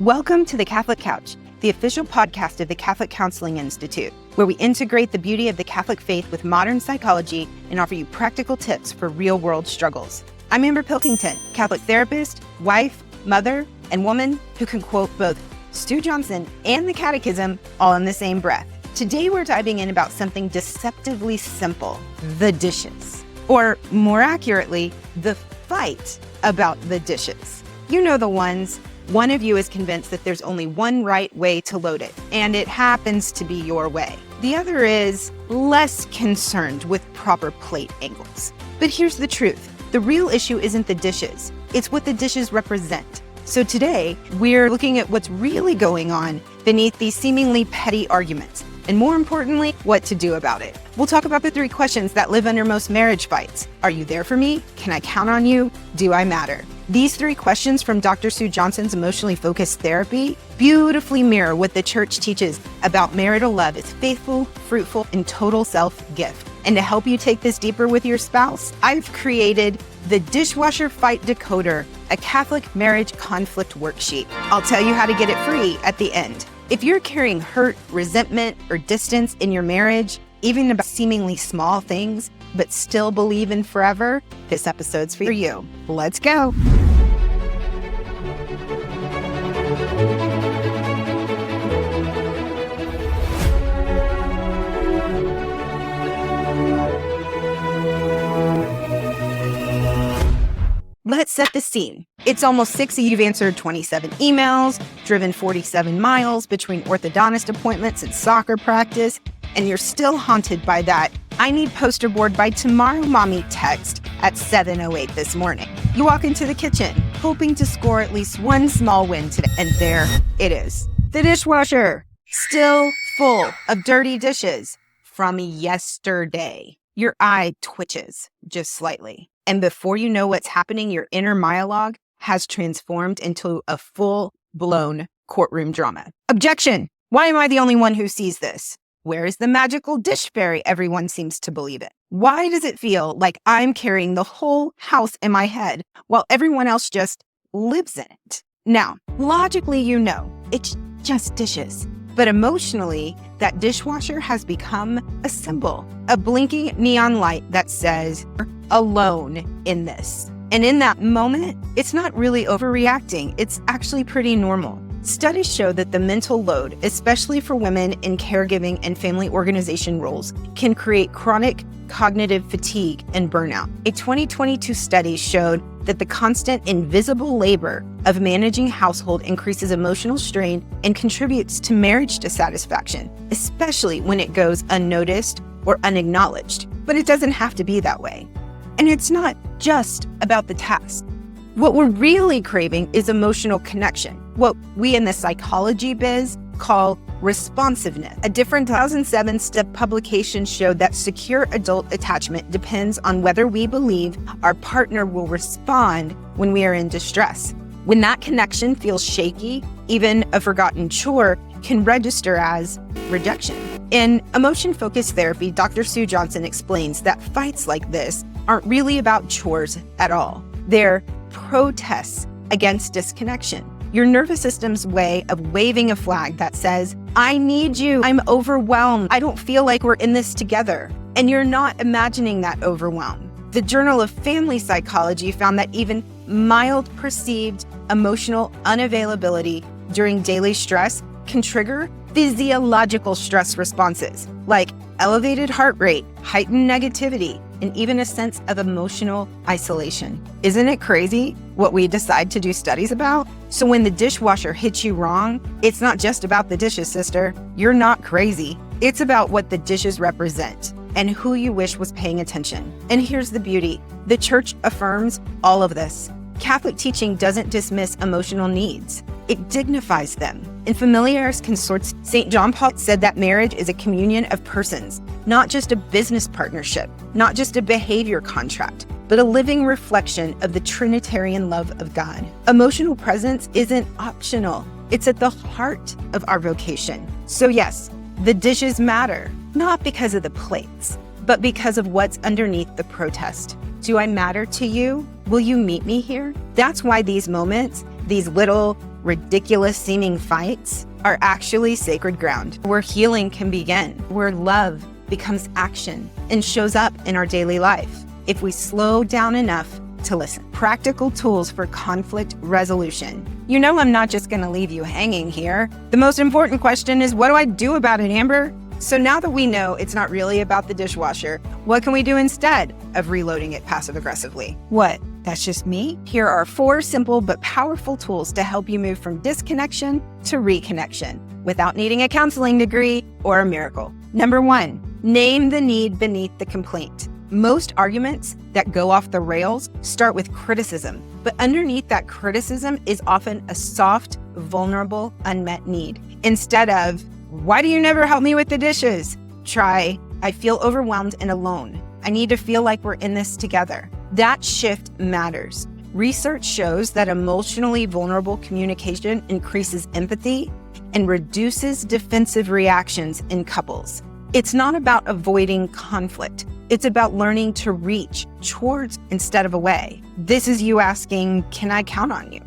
Welcome to The Catholic Couch, the official podcast of the Catholic Counseling Institute, where we integrate the beauty of the Catholic faith with modern psychology and offer you practical tips for real-world struggles. I'm Amber Pilkington, Catholic therapist, wife, mother, and woman who can quote both Stu Johnson and the Catechism all in the same breath. Today we're diving in about something deceptively simple, the dishes. Or more accurately, the fight about the dishes. You know the ones. One of you is convinced that there's only one right way to load it, and it happens to be your way. The other is less concerned with proper plate angles. But here's the truth. The real issue isn't the dishes. It's what the dishes represent. So today, we're looking at what's really going on beneath these seemingly petty arguments, and more importantly, what to do about it. We'll talk about the 3 questions that live under most marriage fights. Are you there for me? Can I count on you? Do I matter? These 3 questions from Dr. Stu Johnson's emotionally focused therapy beautifully mirror what the church teaches about marital love as faithful, fruitful, and total self-gift. And to help you take this deeper with your spouse, I've created the Dishwasher Fight Decoder, a Catholic marriage conflict worksheet. I'll tell you how to get it free at the end. If you're carrying hurt, resentment, or distance in your marriage, even about seemingly small things, but still believe in forever, this episode's for you. Let's go. Let's set the scene. It's almost 6 and you've answered 27 emails, driven 47 miles between orthodontist appointments and soccer practice, and you're still haunted by that "I need poster board by tomorrow, mommy" text at 7:08 this morning. You walk into the kitchen, hoping to score at least one small win today, and there it is. The dishwasher, still full of dirty dishes from yesterday. Your eye twitches just slightly. And before you know what's happening, your inner monologue has transformed into a full-blown courtroom drama. Objection! Why am I the only one who sees this? Where is the magical dish fairy everyone seems to believe in? Why does it feel like I'm carrying the whole house in my head while everyone else just lives in it? Now, logically, you know, it's just dishes. But emotionally, that dishwasher has become a symbol, a blinking neon light that says, alone in this. And in that moment, it's not really overreacting. It's actually pretty normal. Studies show that the mental load, especially for women in caregiving and family organization roles, can create chronic cognitive fatigue and burnout. A 2022 study showed that the constant invisible labor of managing household increases emotional strain and contributes to marriage dissatisfaction, especially when it goes unnoticed or unacknowledged. But it doesn't have to be that way. And it's not just about the task. What we're really craving is emotional connection, what we in the psychology biz call responsiveness. A different 2007 publication showed that secure adult attachment depends on whether we believe our partner will respond when we are in distress. When that connection feels shaky, even a forgotten chore can register as rejection. In emotion-focused therapy, Dr. Stu Johnson explains that fights like this aren't really about chores at all. They're protests against disconnection. Your nervous system's way of waving a flag that says, I need you, I'm overwhelmed, I don't feel like we're in this together. And you're not imagining that overwhelm. The Journal of Family Psychology found that even mild perceived emotional unavailability during daily stress can trigger physiological stress responses like elevated heart rate, heightened negativity, and even a sense of emotional isolation. Isn't it crazy what we decide to do studies about? So when the dishwasher hits you wrong, it's not just about the dishes, sister. You're not crazy. It's about what the dishes represent and who you wish was paying attention. And here's the beauty. The church affirms all of this. Catholic teaching doesn't dismiss emotional needs. It dignifies them. In Familiaris Consorts, St. John Paul said that marriage is a communion of persons, not just a business partnership, not just a behavior contract, but a living reflection of the Trinitarian love of God. Emotional presence isn't optional. It's at the heart of our vocation. So yes, the dishes matter, not because of the plates, but because of what's underneath the protest. Do I matter to you? Will you meet me here? That's why these moments, these little ridiculous seeming fights are actually sacred ground, where healing can begin, where love becomes action and shows up in our daily life if we slow down enough to listen. Practical tools for conflict resolution. You know I'm not just going to leave you hanging here. The most important question is, what do I do about it, Amber? So now that we know it's not really about the dishwasher, what can we do instead of reloading it passive-aggressively? What? That's just me? Here are 4 simple but powerful tools to help you move from disconnection to reconnection without needing a counseling degree or a miracle. Number 1, name the need beneath the complaint. Most arguments that go off the rails start with criticism, but underneath that criticism is often a soft, vulnerable, unmet need. Instead of, why do you never help me with the dishes? Try, I feel overwhelmed and alone. I need to feel like we're in this together. That shift matters. Research shows that emotionally vulnerable communication increases empathy and reduces defensive reactions in couples. It's not about avoiding conflict. It's about learning to reach towards instead of away. This is you asking, can I count on you?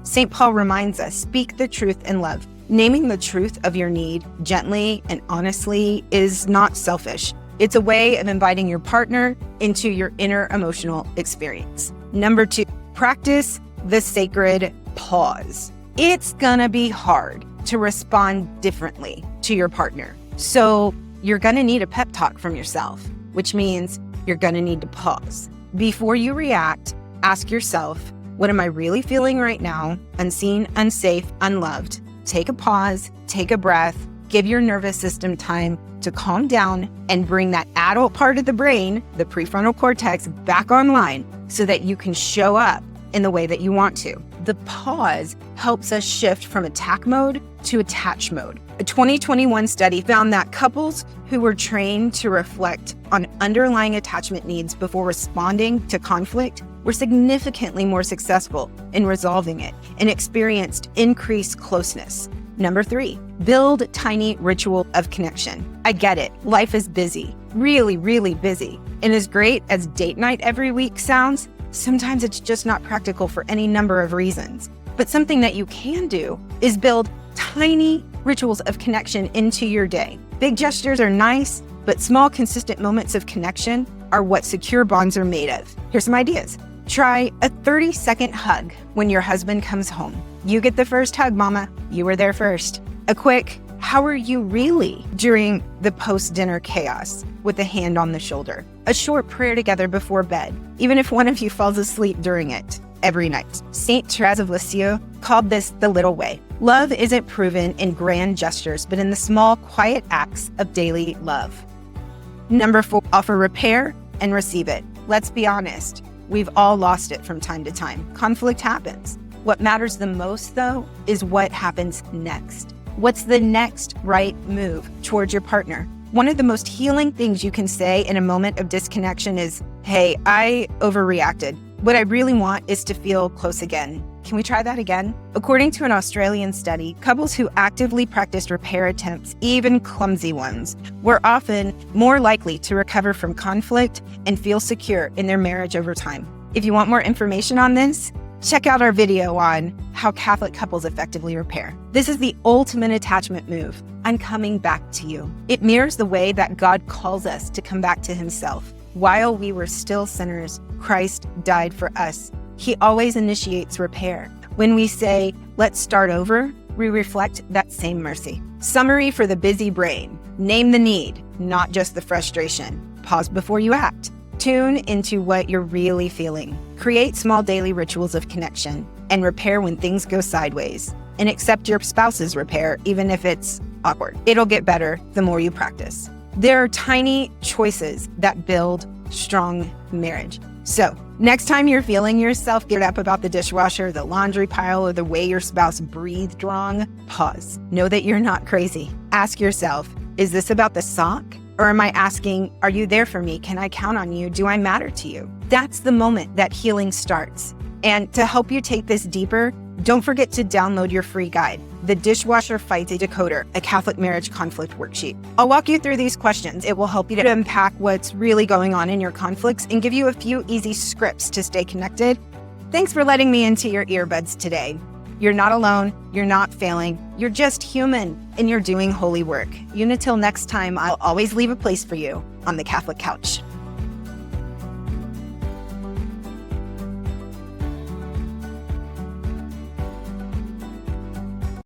St. Paul reminds us, speak the truth in love. Naming the truth of your need gently and honestly is not selfish. It's a way of inviting your partner into your inner emotional experience. Number 2, practice the sacred pause. It's gonna be hard to respond differently to your partner. So you're gonna need a pep talk from yourself, which means you're gonna need to pause. Before you react, ask yourself, what am I really feeling right now? Unseen, unsafe, unloved. Take a pause, take a breath, give your nervous system time to calm down and bring that adult part of the brain, the prefrontal cortex, back online so that you can show up in the way that you want to. The pause helps us shift from attack mode to attach mode. A 2021 study found that couples who were trained to reflect on underlying attachment needs before responding to conflict were significantly more successful in resolving it and experienced increased closeness. Number 3, build tiny ritual of connection. I get it. Life is busy, really, really busy. And as great as date night every week sounds, sometimes it's just not practical for any number of reasons. But something that you can do is build tiny rituals of connection into your day. Big gestures are nice, but small, consistent moments of connection are what secure bonds are made of. Here's some ideas. Try a 30-second hug when your husband comes home. You get the first hug, mama. You were there first. A quick, how are you really during the post-dinner chaos with a hand on the shoulder. A short prayer together before bed, even if one of you falls asleep during it. Every night. Saint Therese of Lisieux called this the little way. Love isn't proven in grand gestures, but in the small, quiet acts of daily love. Number 4, offer repair and receive it. Let's be honest. We've all lost it from time to time. Conflict happens. What matters the most, though, is what happens next. What's the next right move towards your partner? One of the most healing things you can say in a moment of disconnection is, hey, I overreacted. What I really want is to feel close again. Can we try that again? According to an Australian study, couples who actively practiced repair attempts, even clumsy ones, were often more likely to recover from conflict and feel secure in their marriage over time. If you want more information on this, check out our video on how Catholic couples effectively repair. This is the ultimate attachment move. I'm coming back to you. It mirrors the way that God calls us to come back to himself. While we were still sinners, Christ died for us. He always initiates repair. When we say, let's start over, we reflect that same mercy. Summary for the busy brain. Name the need, not just the frustration. Pause before you act. Tune into what you're really feeling. Create small daily rituals of connection and repair when things go sideways. And accept your spouse's repair, even if it's awkward. It'll get better the more you practice. There are tiny choices that build strong marriage. So, next time you're feeling yourself get up about the dishwasher, the laundry pile, or the way your spouse breathed wrong, pause. Know that you're not crazy. Ask yourself, is this about the sock? Or am I asking, are you there for me? Can I count on you? Do I matter to you? That's the moment that healing starts. And to help you take this deeper, don't forget to download your free guide, the Dishwasher Fight Decoder, a Catholic marriage conflict worksheet. I'll walk you through these questions. It will help you to unpack what's really going on in your conflicts and give you a few easy scripts to stay connected. Thanks for letting me into your earbuds today. You're not alone. You're not failing. You're just human, and you're doing holy work. Until next time, I'll always leave a place for you on the Catholic Couch.